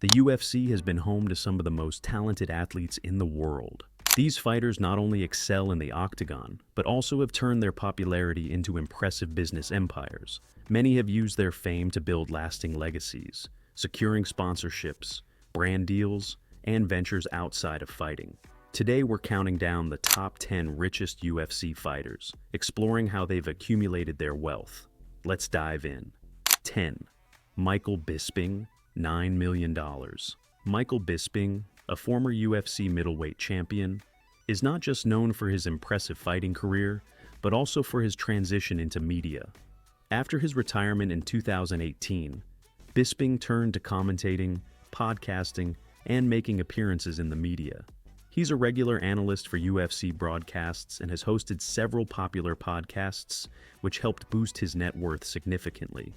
The UFC has been home to some of the most talented athletes in the world. These fighters not only excel in the Octagon, but also have turned their popularity into impressive business empires. Many have used their fame to build lasting legacies, securing sponsorships, brand deals, and ventures outside of fighting. Today we're counting down the top 10 richest UFC fighters, exploring how they've accumulated their wealth. Let's dive in. 10. Michael Bisping, $9 million. Michael Bisping, a former UFC middleweight champion, is not just known for his impressive fighting career, but also for his transition into media. After his retirement in 2018, Bisping turned to commentating, podcasting, and making appearances in the media. He's a regular analyst for UFC broadcasts and has hosted several popular podcasts, which helped boost his net worth significantly.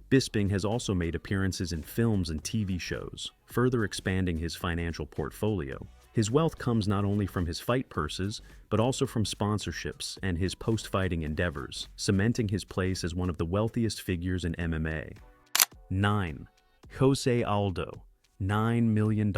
Bisping has also made appearances in films and TV shows, further expanding his financial portfolio. His wealth comes not only from his fight purses, but also from sponsorships and his post-fighting endeavors, cementing his place as one of the wealthiest figures in MMA. 9. Jose Aldo, $9 million.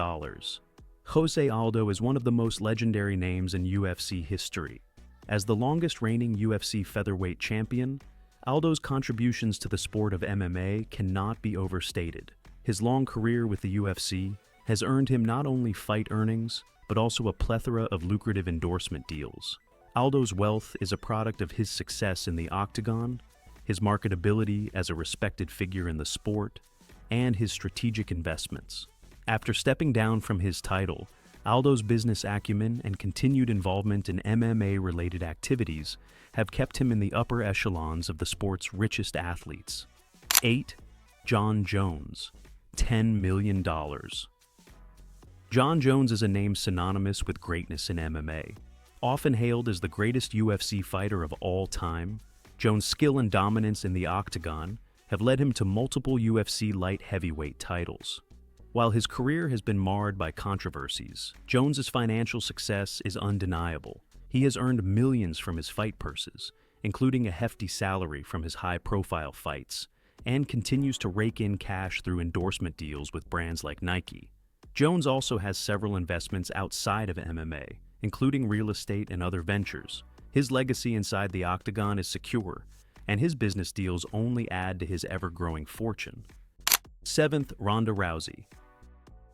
Jose Aldo is one of the most legendary names in UFC history. As the longest reigning UFC featherweight champion, Aldo's contributions to the sport of MMA cannot be overstated. His long career with the UFC has earned him not only fight earnings, but also a plethora of lucrative endorsement deals. Aldo's wealth is a product of his success in the Octagon, his marketability as a respected figure in the sport, and his strategic investments. After stepping down from his title, Aldo's business acumen and continued involvement in MMA-related activities have kept him in the upper echelons of the sport's richest athletes. 8. Jon Jones, $10 million. Jon Jones is a name synonymous with greatness in MMA. Often hailed as the greatest UFC fighter of all time, Jones' skill and dominance in the Octagon have led him to multiple UFC light heavyweight titles. While his career has been marred by controversies, Jones's financial success is undeniable. He has earned millions from his fight purses, including a hefty salary from his high-profile fights, and continues to rake in cash through endorsement deals with brands like Nike. Jones also has several investments outside of MMA, including real estate and other ventures. His legacy inside the Octagon is secure, and his business deals only add to his ever-growing fortune. 7th, Ronda Rousey.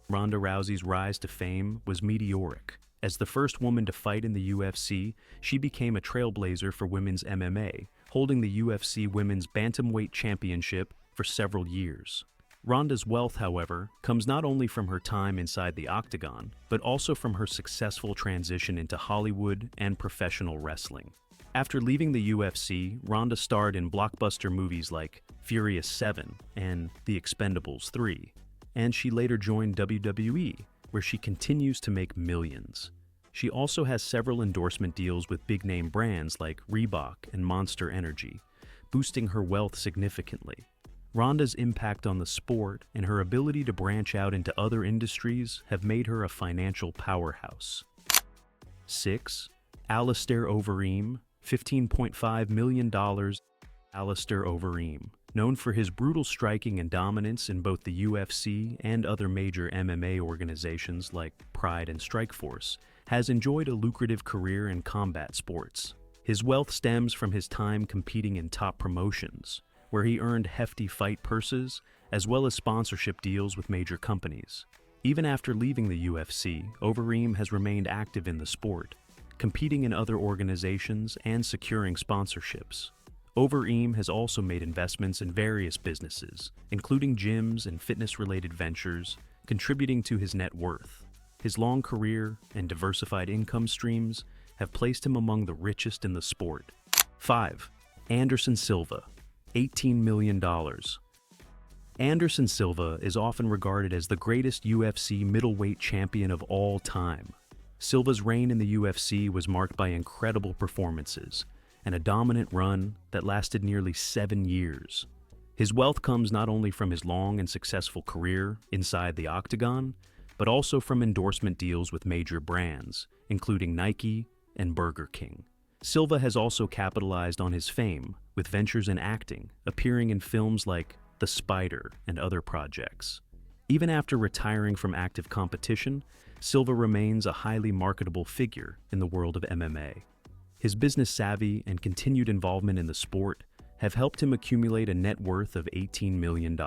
Ronda Rousey's rise to fame was meteoric. As the first woman to fight in the UFC, she became a trailblazer for women's MMA, holding the UFC Women's Bantamweight Championship for several years. Ronda's wealth, however, comes not only from her time inside the Octagon, but also from her successful transition into Hollywood and professional wrestling. After leaving the UFC, Ronda starred in blockbuster movies like Furious 7 and The Expendables 3, and she later joined WWE, where she continues to make millions. She also has several endorsement deals with big-name brands like Reebok and Monster Energy, boosting her wealth significantly. Ronda's impact on the sport and her ability to branch out into other industries have made her a financial powerhouse. 6. Alistair Overeem, $15.5 million. Alistair Overeem, known for his brutal striking and dominance in both the UFC and other major MMA organizations like Pride and Strikeforce, has enjoyed a lucrative career in combat sports. His wealth stems from his time competing in top promotions, where he earned hefty fight purses as well as sponsorship deals with major companies. Even after leaving the UFC, Overeem has remained active in the sport, competing in other organizations and securing sponsorships. Overeem has also made investments in various businesses, including gyms and fitness-related ventures, contributing to his net worth. His long career and diversified income streams have placed him among the richest in the sport. 5. Anderson Silva, $18 million. Anderson Silva is often regarded as the greatest UFC middleweight champion of all time. Silva's reign in the UFC was marked by incredible performances and a dominant run that lasted nearly 7 years. His wealth comes not only from his long and successful career inside the Octagon, but also from endorsement deals with major brands, including Nike and Burger King. Silva has also capitalized on his fame with ventures in acting, appearing in films like The Spider and other projects. Even after retiring from active competition, Silva remains a highly marketable figure in the world of MMA. His business savvy and continued involvement in the sport have helped him accumulate a net worth of $18 million.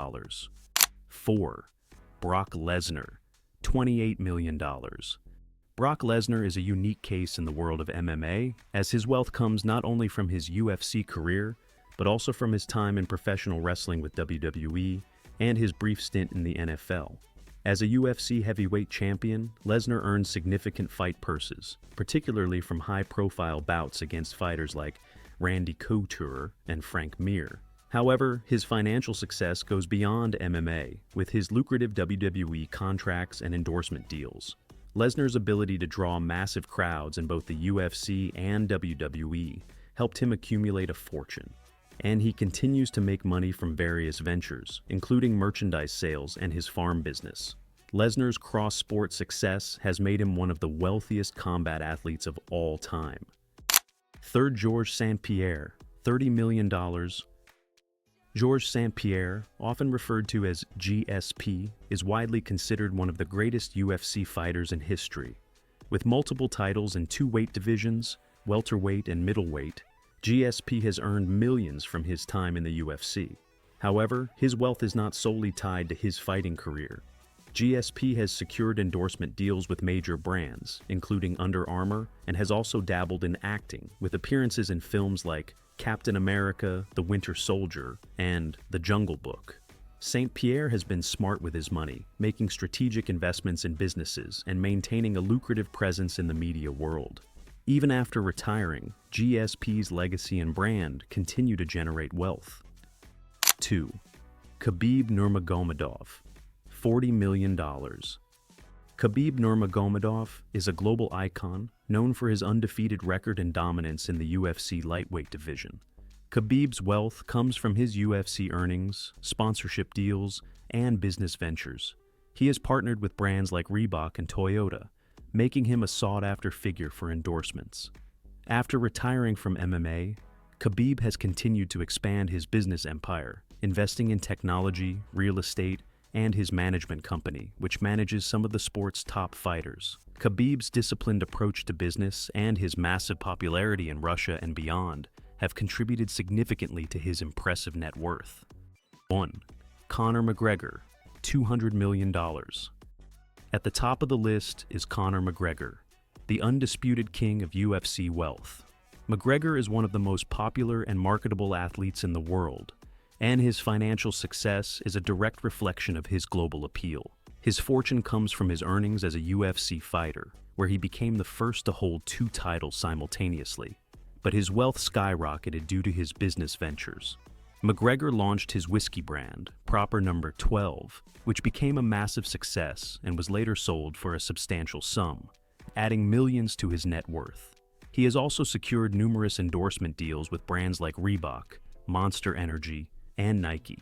4. Brock Lesnar, $28 million. Brock Lesnar is a unique case in the world of MMA, as his wealth comes not only from his UFC career, but also from his time in professional wrestling with WWE and his brief stint in the NFL. As a UFC heavyweight champion, Lesnar earned significant fight purses, particularly from high-profile bouts against fighters like Randy Couture and Frank Mir. However, his financial success goes beyond MMA, with his lucrative WWE contracts and endorsement deals. Lesnar's ability to draw massive crowds in both the UFC and WWE helped him accumulate a fortune, and he continues to make money from various ventures, including merchandise sales and his farm business. Lesnar's cross-sport success has made him one of the wealthiest combat athletes of all time. 3rd, Georges St-Pierre, $30 million. Georges St-Pierre, often referred to as GSP, is widely considered one of the greatest UFC fighters in history. With multiple titles in 2 weight divisions, welterweight and middleweight, GSP has earned millions from his time in the UFC. However, his wealth is not solely tied to his fighting career. GSP has secured endorsement deals with major brands, including Under Armour, and has also dabbled in acting, with appearances in films like Captain America, The Winter Soldier, and The Jungle Book. St-Pierre has been smart with his money, making strategic investments in businesses and maintaining a lucrative presence in the media world. Even after retiring, GSP's legacy and brand continue to generate wealth. 2. Khabib Nurmagomedov, $40 million. Khabib Nurmagomedov is a global icon known for his undefeated record and dominance in the UFC lightweight division. Khabib's wealth comes from his UFC earnings, sponsorship deals, and business ventures. He has partnered with brands like Reebok and Toyota, making him a sought-after figure for endorsements. After retiring from MMA, Khabib has continued to expand his business empire, investing in technology, real estate, and his management company, which manages some of the sport's top fighters. Khabib's disciplined approach to business and his massive popularity in Russia and beyond have contributed significantly to his impressive net worth. 1. Conor McGregor, $200 million. At the top of the list is Conor McGregor, the undisputed king of UFC wealth. McGregor is one of the most popular and marketable athletes in the world, and his financial success is a direct reflection of his global appeal. His fortune comes from his earnings as a UFC fighter, where he became the first to hold 2 titles simultaneously. But his wealth skyrocketed due to his business ventures. McGregor launched his whiskey brand, Proper No. 12, which became a massive success and was later sold for a substantial sum, adding millions to his net worth. He has also secured numerous endorsement deals with brands like Reebok, Monster Energy, and Nike.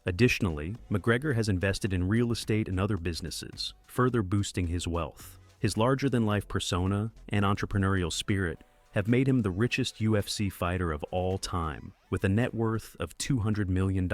Additionally, McGregor has invested in real estate and other businesses, further boosting his wealth. His larger-than-life persona and entrepreneurial spirit have made him the richest UFC fighter of all time, with a net worth of $200 million.